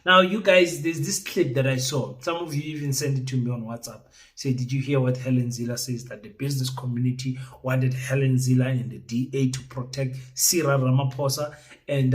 Now, you guys, there's this clip that I saw. Some of you even sent it to me on WhatsApp. Say, did you hear what Hallen Zille says? That the business community wanted Hallen Zille and the DA to protect Cyril Ramaphosa and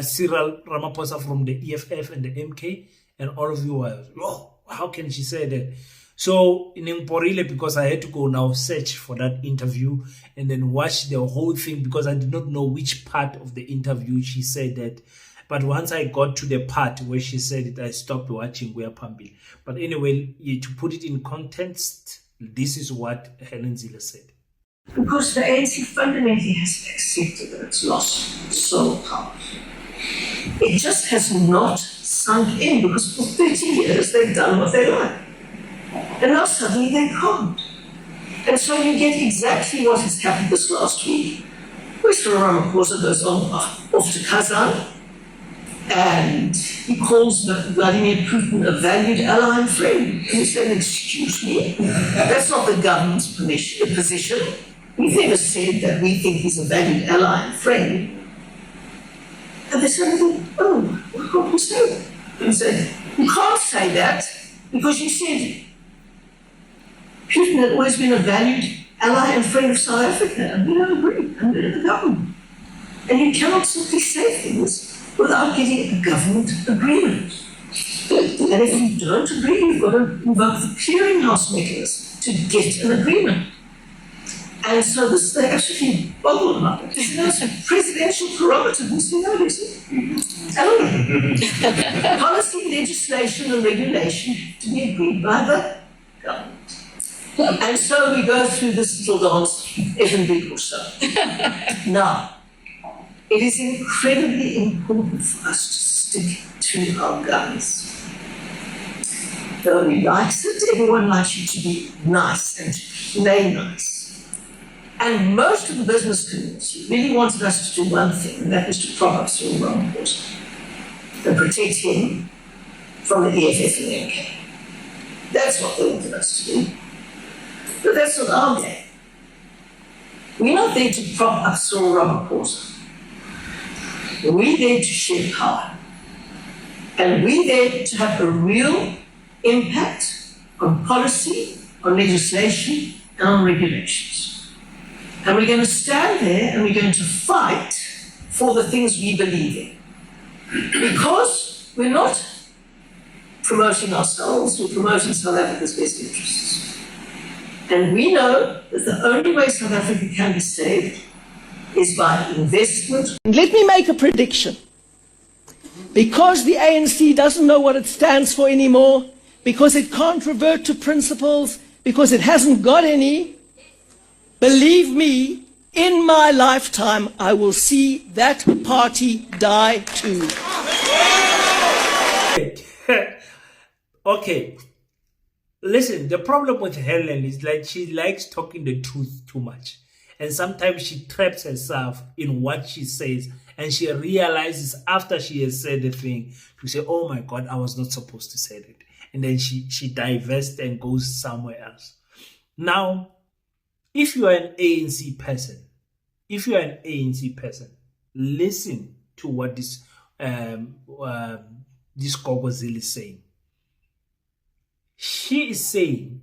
Cyril Ramaphosa from the EFF and the MK, and all of you were, oh, how can she say that? So in Imporile, because I had to go now search for that interview and then watch the whole thing, because I did not know which part of the interview she said that. But once I got to the part where she said it, I stopped watching Wea Pambil. But anyway, to put it in context, this is what Hallen Zille said. Because the ANC fundamentally has accepted that it's lost soul power. It just has not sunk in, because for 30 years they've done what they like. And now suddenly they can't. And so you get exactly what has happened this last week. Mr. Ramaphosa goes off to Kazan, and he calls Vladimir Putin a valued ally and friend. And he said, excuse me, that's not the government's position. We've never said that we think he's a valued ally and friend. And they said, oh, why can't we say that? And he said, you can't say that because you said Putin had always been a valued ally and friend of South Africa, and we don't agree, and we're in the government. And you cannot simply say things without getting a government agreement. And if you don't agree, you've got to invoke the clearinghouse mechanism to get an agreement. And so this, they actually boggled about it. It's a presidential prerogative, you know, policy, legislation, and regulation to be agreed by the government. And so we go through this little dance every week or so. Now, it is incredibly important for us to stick to our guns. Nobody likes it. Everyone likes you to be nice and to play nice. And most of the business community really wanted us to do one thing, and that was to prop up Cyril Ramaphosa and protect him from the EFF and the MK. That's what they wanted us to do. But that's not our game. We're not there to prop up Cyril Ramaphosa. We're there to share power. And we're there to have a real impact on policy, on legislation, and on regulations. And we're going to stand there and we're going to fight for the things we believe in. Because we're not promoting ourselves, we're promoting South Africa's best interests. And we know that the only way South Africa can be saved is by investment. Let me make a prediction. Because the ANC doesn't know what it stands for anymore, because it can't revert to principles, because it hasn't got any, believe me, in my lifetime, I will see that party die too. Okay. Listen, the problem with Hallen is like she likes talking the truth too much. And sometimes she traps herself in what she says. And she realizes after she has said the thing to say, oh my God, I was not supposed to say that. And then she divests and goes somewhere else. Now, if you are an ANC person, listen to what this Gogo Zille is saying. She is saying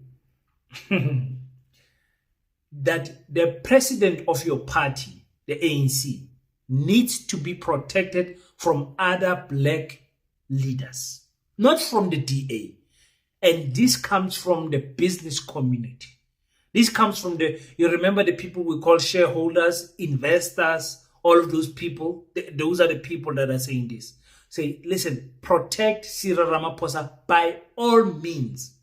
that the president of your party, the ANC, needs to be protected from other black leaders, not from the DA. And this comes from the business community. This comes from you remember the people we call shareholders, investors, all of those people. Those are the people that are saying this. Say, listen, protect Cyril Ramaphosa by all means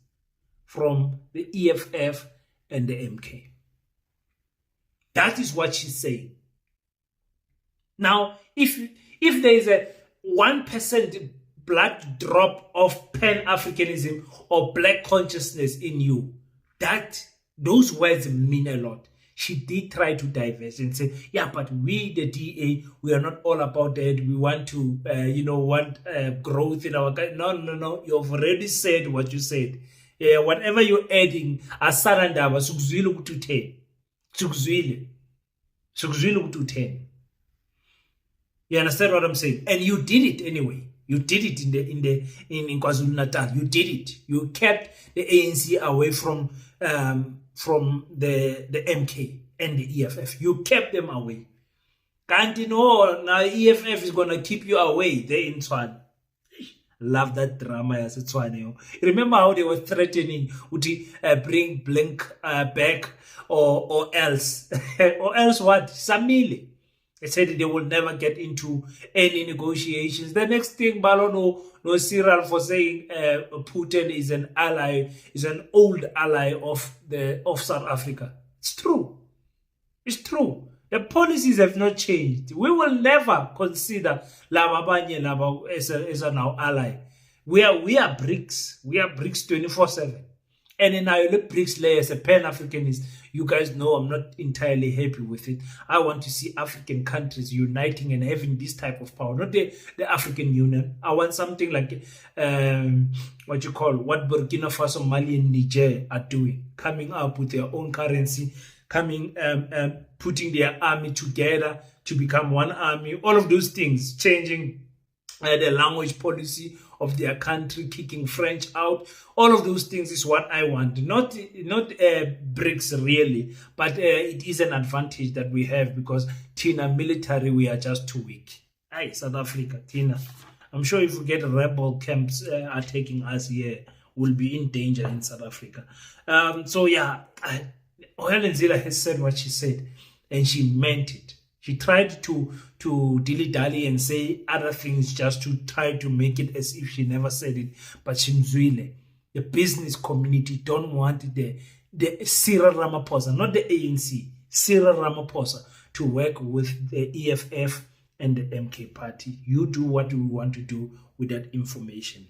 from the EFF and the MK. That is what she's saying. Now, if there is a 1% blood drop of Pan-Africanism or black consciousness in you, those words mean a lot. She did try to divest and say, yeah, but we, the DA, we are not all about that. We want to, want growth in our country. No. You've already said what you said. Whatever you're adding, asarandaba, sukuzwile ukuthi utheni. Sukuzwile ukuthi utheni. You understand what I'm saying? And you did it anyway. You did it in KwaZulu Natal. You did it. You kept the ANC away from the MK and the EFF. You kept them away. Can't you know now EFF is gonna keep you away there in Tshwane? Love that drama as a Tshwane. Remember how they were threatening to bring Blink back or else or else what? Samile. They said they will never get into any negotiations. The next thing, Balo no Cyril for saying Putin is an ally, is an old ally of South Africa. It's true. It's true. The policies have not changed. We will never consider Lababanye Laba as an our ally. We are BRICS. We are BRICS 24/7. And in our BRICS layer as a Pan-Africanist, you guys know I'm not entirely happy with it. I want to see African countries uniting and having this type of power, not the African Union. I want something like what Burkina Faso, Mali, and Niger are doing, coming up with their own currency, putting their army together to become one army. All of those things, changing the language policy of their country, kicking French out. All of those things is what I want. Not BRICS really, but it is an advantage that we have because Tina military, we are just too weak. Hey, South Africa, Tina. I'm sure if we get rebel camps attacking us here, we'll be in danger in South Africa. So yeah, Hallen Zille has said what she said, and she meant it. She tried to dilly-dally and say other things just to try to make it as if she never said it. But Shimzwile, the business community don't want the Cyril Ramaphosa, not the ANC, Cyril Ramaphosa, to work with the EFF and the MK party. You do what you want to do with that information.